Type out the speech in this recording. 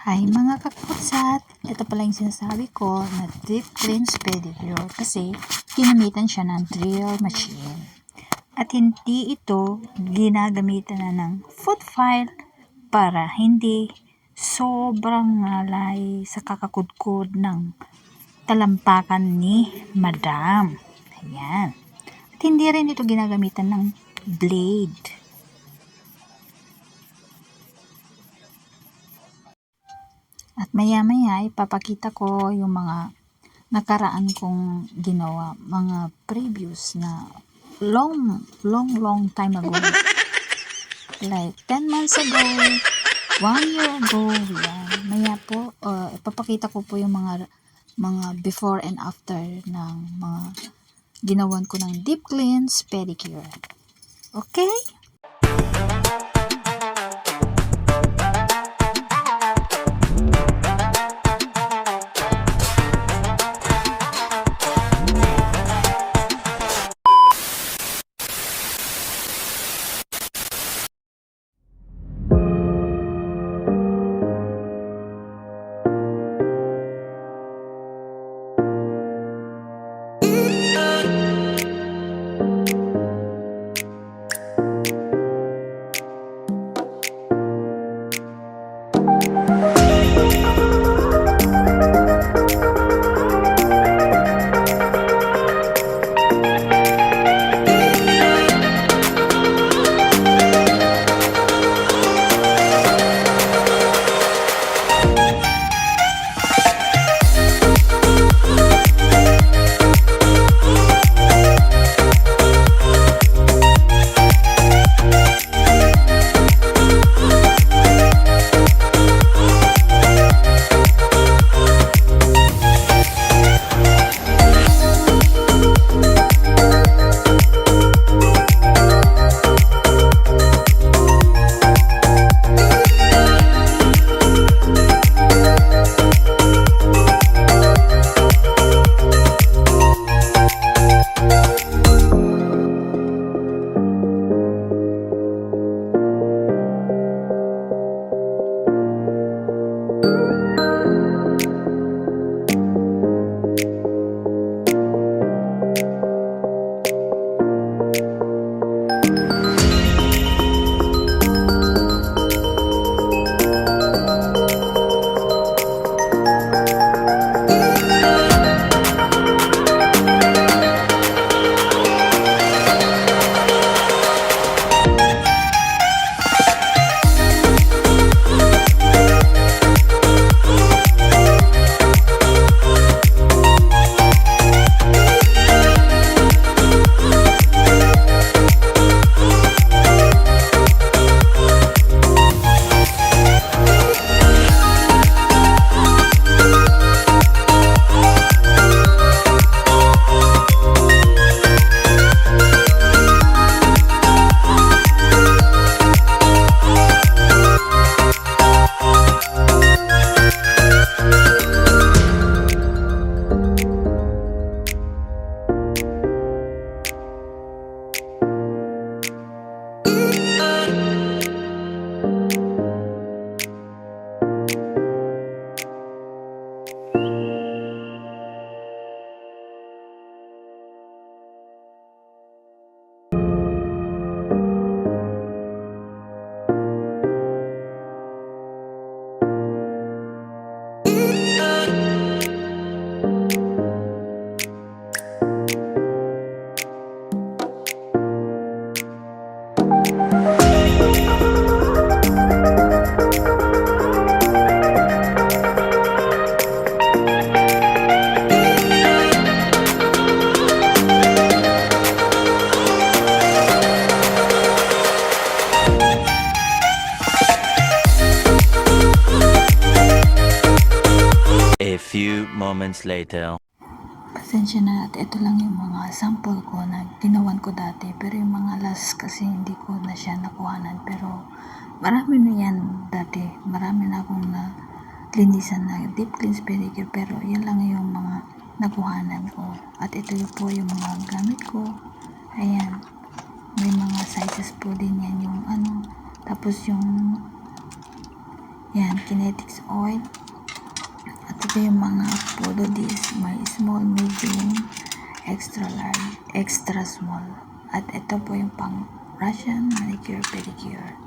Hi mga kakutsat! Ito pala yung sinasabi ko na deep cleanse pedicure kasi ginamitan siya ng drill machine. At hindi ito ginagamitan na ng foot file para hindi sobrang ngalay sa kakakudkod ng talampakan ni Madam. Ayan. At hindi rin ito ginagamitan ng blade. At maya-maya ipapakita ko yung mga nakaraan kong ginawa, mga previous na long time ago. Like 10 months ago, 1 year ago, yan. Maya po, ipapakita ko po yung mga before and after ng mga ginawan ko ng deep cleanse pedicure. Okay? A few moments later. Pasensya na at ito lang yung mga sample ko na ginawan ko dati, pero yung mga last kasi hindi ko na siya nakuhanan, pero marami na yan dati, marami na akong na linisan na deep cleanse pedicure, pero yan lang yung mga nakuhanan ko. At ito yung po yung mga gamit ko. Ayan, may mga sizes po din yan, yung tapos yung Yan, kinetics oil. At ito yung mga photo disc. May small, medium, extra large, extra small. At ito po yung pang Russian manicure pedicure.